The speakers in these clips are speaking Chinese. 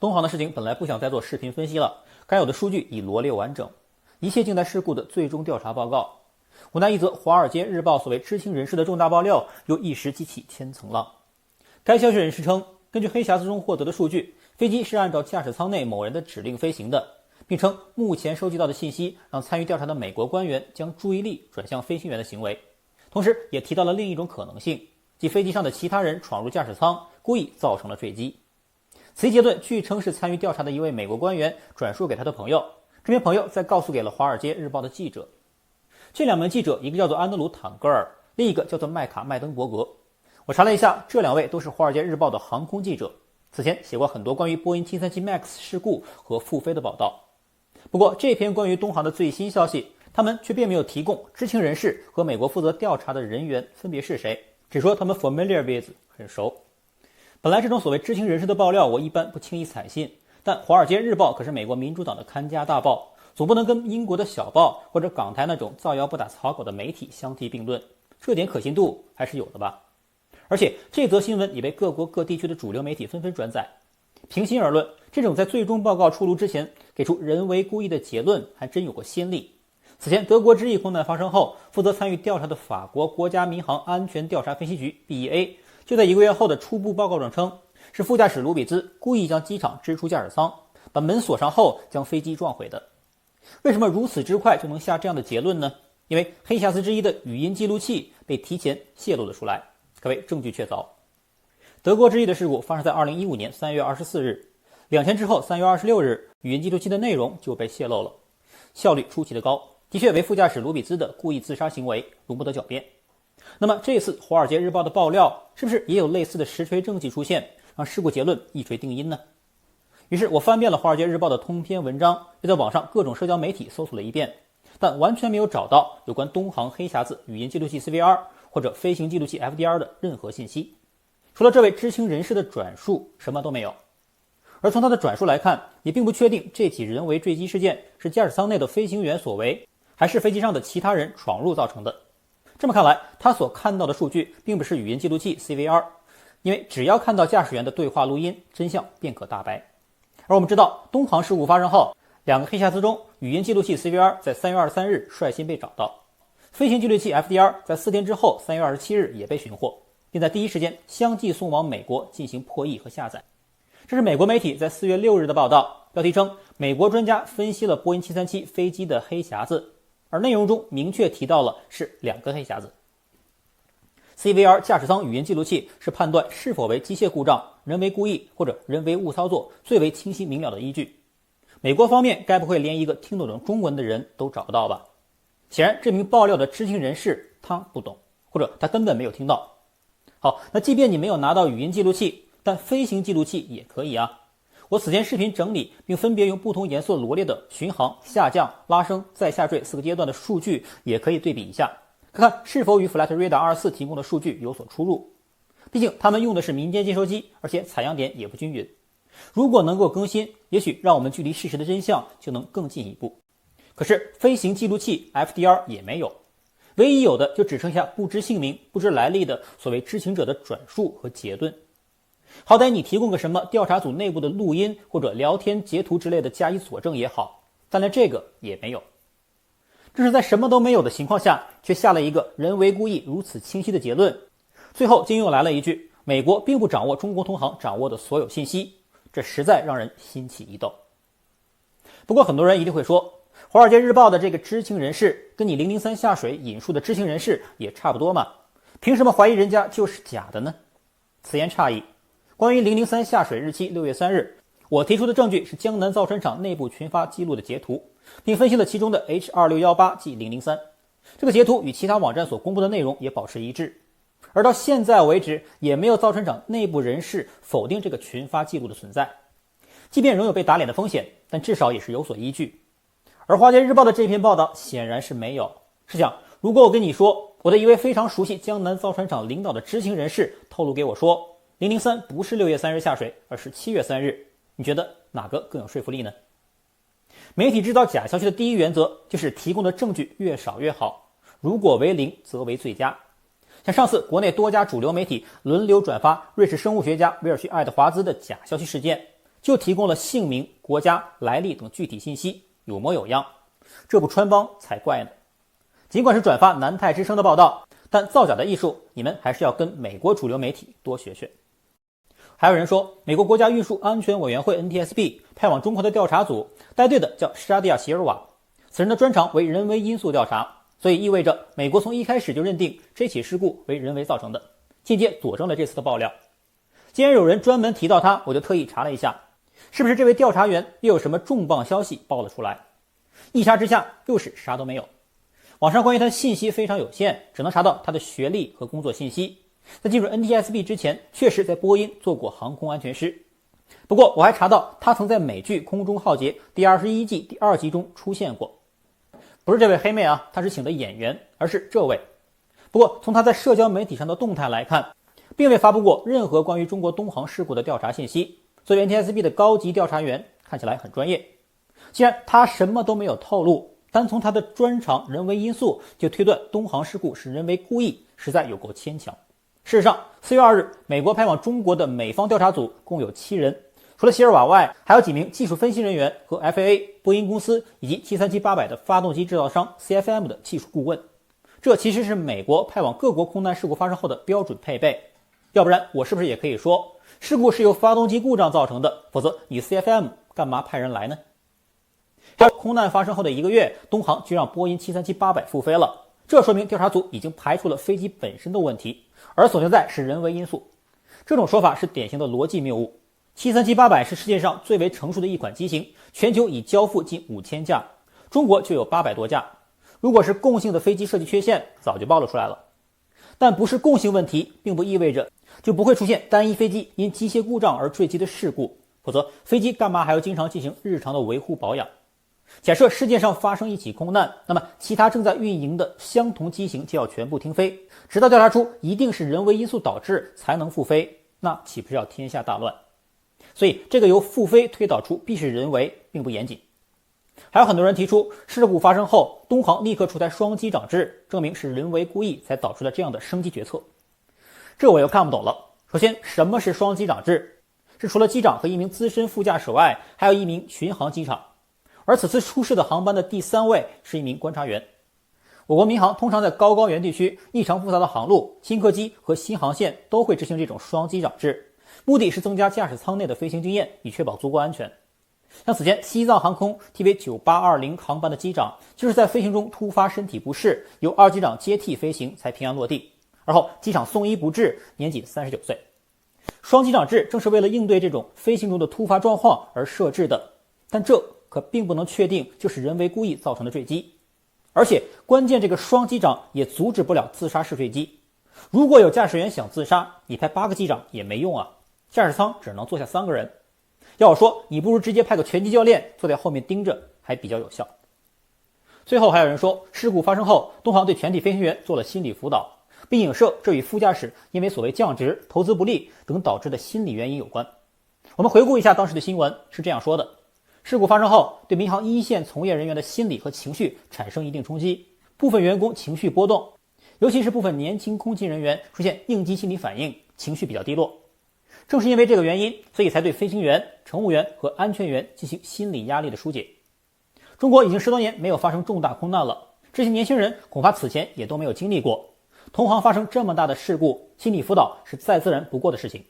东航的事情本来不想再做视频分析了，该有的数据已罗列完整，一切尽在事故的最终调查报告。无奈一则《华尔街日报》所谓知情人士的重大爆料，又一时激起千层浪。该消息人士称，根据黑匣子中获得的数据，飞机是按照驾驶舱内某人的指令飞行的，并称目前收集到的信息让参与调查的美国官员将注意力转向飞行员的行为，同时也提到了另一种可能性，即飞机上的其他人闯入驾驶舱，故意造成了坠机。此一结论据称是参与调查的一位美国官员转述给他的朋友，这名朋友再告诉给了《华尔街日报》的记者。这两名记者，一个叫做安德鲁·坦格尔，另一个叫做麦卡·麦登伯格。我查了一下，这两位都是《华尔街日报》的航空记者，此前写过很多关于波音737 MAX 事故和复飞的报道。不过这篇关于东航的最新消息，他们却并没有提供知情人士和美国负责调查的人员分别是谁，只说他们 familiar with 很熟。本来这种所谓知情人士的爆料我一般不轻易采信，但《华尔街日报》可是美国民主党的看家大报，总不能跟英国的小报或者港台那种造谣不打草稿的媒体相提并论，这点可信度还是有的吧。而且这则新闻已被各国各地区的主流媒体纷纷转载。平心而论，这种在最终报告出炉之前给出人为故意的结论还真有过先例。此前德国之翼空难发生后，负责参与调查的法国国家民航安全调查分析局 BEA 就在1个月后的初步报告中称，是副驾驶卢比兹故意将机场支出驾驶舱，把门锁上后将飞机撞毁的。为什么如此之快就能下这样的结论呢？因为黑匣子之一的语音记录器被提前泄露了出来，可谓证据确凿。德国之翼的事故发生在2015年3月24日，2天之后3月26日，语音记录器的内容就被泄露了，效率出奇的高，的确为副驾驶卢比兹的故意自杀行为，容不得狡辩。那么这次《华尔街日报》的爆料是不是也有类似的实锤证据出现，让事故结论一锤定音呢？于是我翻遍了《华尔街日报》的通篇文章，又在网上各种社交媒体搜索了一遍，但完全没有找到有关东航黑匣子语音记录器 CVR 或者飞行记录器 FDR 的任何信息。除了这位知情人士的转述，什么都没有。而从他的转述来看，也并不确定这起人为坠机事件是驾驶舱内的飞行员所为，还是飞机上的其他人闯入造成的。这么看来，他所看到的数据并不是语音记录器 CVR， 因为只要看到驾驶员的对话录音，真相便可大白。而我们知道，东航事故发生后，2个黑匣子中，语音记录器 CVR 在3月23日率先被找到，飞行记录器 FDR 在4天之后3月27日也被寻获，并在第一时间相继送往美国进行破译和下载。这是美国媒体在4月6日的报道，标题称美国专家分析了波音737飞机的黑匣子，而内容中明确提到了是2个黑匣子。CVR 驾驶舱语音记录器是判断是否为机械故障、人为故意或者人为误操作最为清晰明了的依据。美国方面该不会连一个听得懂中文的人都找不到吧？显然这名爆料的知情人士他不懂，或者他根本没有听到。好，那即便你没有拿到语音记录器，但飞行记录器也可以啊。我此前视频整理并分别用不同颜色罗列的巡航、下降、拉升、再下坠4个阶段的数据也可以对比一下，看看是否与 Flight Radar 24提供的数据有所出入。毕竟他们用的是民间接收机，而且采样点也不均匀。如果能够更新，也许让我们距离事实的真相就能更进一步。可是飞行记录器 FDR 也没有，唯一有的就只剩下不知姓名、不知来历的所谓知情者的转述和结论。好歹你提供个什么调查组内部的录音或者聊天截图之类的加以佐证也好，但连这个也没有。正是在什么都没有的情况下，却下了一个人为故意如此清晰的结论，最后竟又来了一句美国并不掌握中国同行掌握的所有信息，这实在让人心起疑窦。不过很多人一定会说，华尔街日报的这个知情人士跟你003下水引述的知情人士也差不多嘛，凭什么怀疑人家就是假的呢？此言差矣。关于003下水日期6月3日，我提出的证据是江南造船厂内部群发记录的截图，并分析了其中的 H2618 即003，这个截图与其他网站所公布的内容也保持一致。而到现在为止，也没有造船厂内部人士否定这个群发记录的存在。即便仍有被打脸的风险，但至少也是有所依据。而华尔街日报的这篇报道显然是没有。试想，如果我跟你说，我的一位非常熟悉江南造船厂领导的知情人士透露给我说003不是6月3日下水，而是7月3日，你觉得哪个更有说服力呢？媒体制造假消息的第一原则就是提供的证据越少越好，如果为零则为最佳。像上次国内多家主流媒体轮流转发瑞士生物学家威尔逊·爱德华兹的假消息事件，就提供了姓名、国家、来历等具体信息，有模有样，这不穿帮才怪呢。尽管是转发南太之声的报道，但造假的艺术你们还是要跟美国主流媒体多学学。还有人说，美国国家运输安全委员会 NTSB 派往中国的调查组带队的叫沙迪亚·席尔瓦，此人的专长为人为因素调查，所以意味着美国从一开始就认定这起事故为人为造成的，间接佐证了这次的爆料。既然有人专门提到他，我就特意查了一下，是不是这位调查员又有什么重磅消息爆了出来？一查之下，又是啥都没有。网上关于他信息非常有限，只能查到他的学历和工作信息。在进入 NTSB 之前，确实在波音做过航空安全师。不过我还查到他曾在美剧《空中浩劫》第21季第2集中出现过。不是这位黑妹啊，她是请的演员，而是这位。不过从他在社交媒体上的动态来看，并未发布过任何关于中国东航事故的调查信息。作为 NTSB 的高级调查员，看起来很专业。既然他什么都没有透露，单从他的专长人为因素就推断东航事故是人为故意，实在有够牵强。事实上，4月2日，美国派往中国的美方调查组共有7人，除了席尔瓦外，还有几名技术分析人员和 FAA、波音公司以及737-800的发动机制造商 CFM 的技术顾问。这其实是美国派往各国空难事故发生后的标准配备。要不然，我是不是也可以说，事故是由发动机故障造成的？否则，你 CFM 干嘛派人来呢？空难发生后的1个月，东航就让波音737-800复飞了，这说明调查组已经排除了飞机本身的问题，而所存在是人为因素。这种说法是典型的逻辑谬误。737-800是世界上最为成熟的一款机型，全球已交付近5000架，中国就有800多架。如果是共性的飞机设计缺陷，早就暴露出来了。但不是共性问题，并不意味着就不会出现单一飞机因机械故障而坠机的事故，否则飞机干嘛还要经常进行日常的维护保养？假设世界上发生一起空难，那么其他正在运营的相同机型就要全部停飞，直到调查出一定是人为因素导致才能复飞，那岂不是要天下大乱？所以这个由复飞推导出必是人为并不严谨。还有很多人提出，事故发生后，东航立刻出台双机长制，证明是人为故意才导出了这样的升级决策。这我又看不懂了。首先，什么是双机长制？是除了机长和一名资深副驾驶外，还有一名巡航机长。而此次出事的航班的第3位是一名观察员。我国民航通常在高高原地区异常复杂的航路、新客机和新航线都会执行这种双机长制，目的是增加驾驶舱内的飞行经验，以确保足够安全。像此前西藏航空 TV9820 航班的机长就是在飞行中突发身体不适，由2机长接替飞行才平安落地，而后机长送医不治，年仅39岁。双机长制正是为了应对这种飞行中的突发状况而设置的，但这可并不能确定就是人为故意造成的坠机。而且关键，这个双机长也阻止不了自杀式坠机。如果有驾驶员想自杀，你派8个机长也没用啊，驾驶舱只能坐下3个人。要我说，你不如直接派个拳击教练坐在后面盯着，还比较有效。最后还有人说，事故发生后，东航对全体飞行员做了心理辅导，并影射这与副驾驶因为所谓降职、投资不利等导致的心理原因有关。我们回顾一下当时的新闻，是这样说的：事故发生后，对民航一线从业人员的心理和情绪产生一定冲击，部分员工情绪波动，尤其是部分年轻空勤人员出现应激心理反应，情绪比较低落。正是因为这个原因，所以才对飞行员、乘务员和安全员进行心理压力的疏解。中国已经10多年没有发生重大空难了，这些年轻人恐怕此前也都没有经历过。同行发生这么大的事故，心理辅导是再自然不过的事情。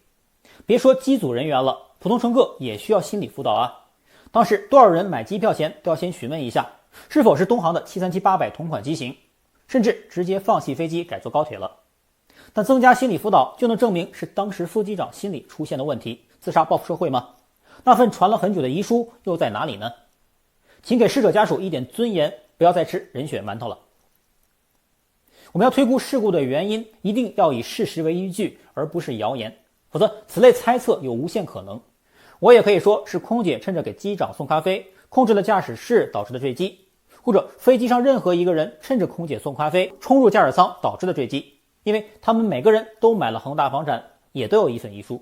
别说机组人员了，普通乘客也需要心理辅导啊。当时多少人买机票前都要先询问一下，是否是东航的737-800同款机型，甚至直接放弃飞机改坐高铁了。但增加心理辅导就能证明是当时副机长心理出现的问题，自杀报复社会吗？那份传了很久的遗书又在哪里呢？请给逝者家属一点尊严，不要再吃人血馒头了。我们要推估事故的原因，一定要以事实为依据，而不是谣言，否则此类猜测有无限可能。我也可以说是空姐趁着给机长送咖啡，控制了驾驶室导致的坠机，或者飞机上任何一个人趁着空姐送咖啡冲入驾驶舱导致的坠机，因为他们每个人都买了恒大房产，也都有一份遗书。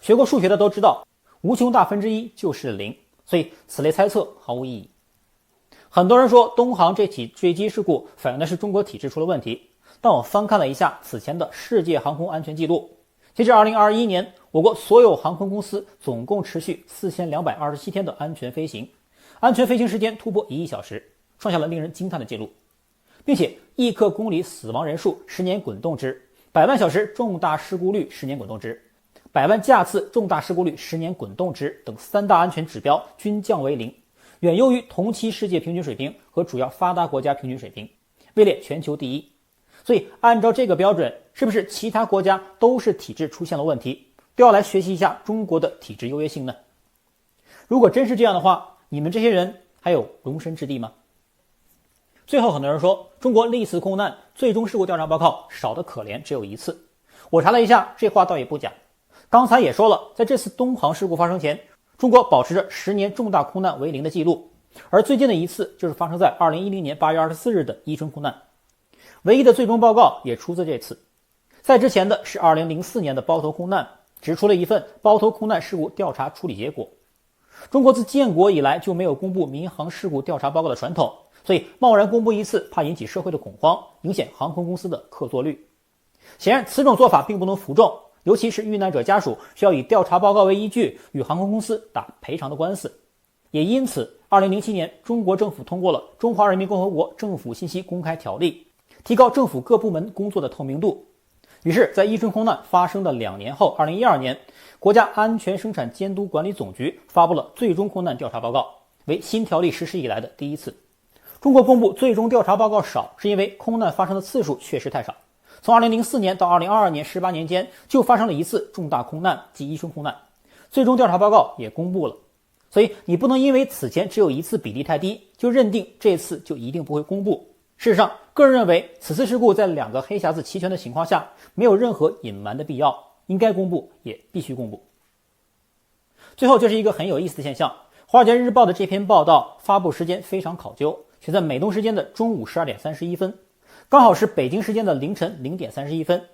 学过数学的都知道，无穷大分之一就是0，所以此类猜测毫无意义。很多人说东航这起坠机事故反映的是中国体制出了问题，但我翻看了一下此前的世界航空安全记录，截至2021年，我国所有航空公司总共持续4227天的安全飞行，安全飞行时间突破1亿小时，创下了令人惊叹的记录，并且亿克公里死亡人数10年滚动值、100万小时重大事故率10年滚动值、100万架次重大事故率10年滚动值等3大安全指标均降为0，远优于同期世界平均水平和主要发达国家平均水平，位列全球第一。所以按照这个标准，是不是其他国家都是体制出现了问题，都要来学习一下中国的体制优越性呢？如果真是这样的话，你们这些人还有容身之地吗？最后很多人说，中国历次空难最终事故调查报告少得可怜，只有1次。我查了一下，这话倒也不假。刚才也说了，在这次东航事故发生前，中国保持着10年重大空难为0的记录，而最近的一次就是发生在2010年8月24日的伊春空难。唯一的最终报告也出自这次。在之前的是2004年的包头空难，指出了一份包头空难事故调查处理结果。中国自建国以来就没有公布民航事故调查报告的传统，所以贸然公布一次，怕引起社会的恐慌，影响航空公司的客座率。显然此种做法并不能服众，尤其是遇难者家属需要以调查报告为依据与航空公司打赔偿的官司。也因此2007年中国政府通过了《中华人民共和国政府信息公开条例》，提高政府各部门工作的透明度。于是在伊春空难发生的2年后，2012年国家安全生产监督管理总局发布了最终空难调查报告，为新条例实施以来的第一次。中国公布最终调查报告少，是因为空难发生的次数确实太少。从2004年到2022年18年间，就发生了1次重大空难，即伊春空难，最终调查报告也公布了。所以你不能因为此前只有1次比例太低，就认定这次就一定不会公布。事实上，个人认为此次事故在2个黑匣子齐全的情况下，没有任何隐瞒的必要，应该公布也必须公布。最后，这是一个很有意思的现象，《华尔街日报》的这篇报道发布时间非常考究，选在美东时间的中午12点31分，刚好是北京时间的凌晨0点31分。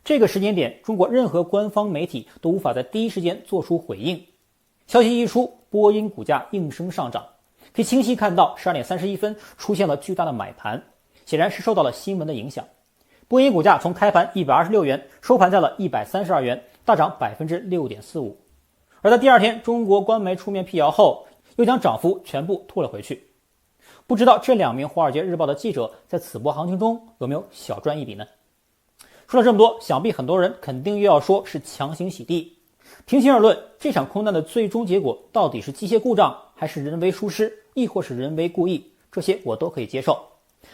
这个时间点，中国任何官方媒体都无法在第一时间做出回应。消息一出，波音股价应声上涨，可以清晰看到12点31分出现了巨大的买盘，显然是受到了新闻的影响。波音股价从开盘126元收盘在了132元，大涨 6.45%。 而在第二天中国官媒出面辟谣后，又将涨幅全部吐了回去。不知道这2名华尔街日报的记者在此波行情中有没有小赚一笔呢？说了这么多，想必很多人肯定又要说是强行洗地。平心而论，这场空难的最终结果到底是机械故障，还是人为疏失，亦或是人为故意，这些我都可以接受。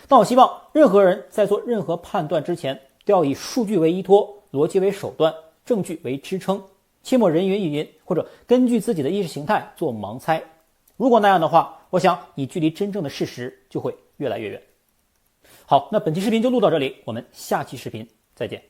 但我希望任何人在做任何判断之前，都要以数据为依托，逻辑为手段，证据为支撑，切莫人云亦云，或者根据自己的意识形态做盲猜。如果那样的话，我想你距离真正的事实就会越来越远。好，那本期视频就录到这里，我们下期视频再见。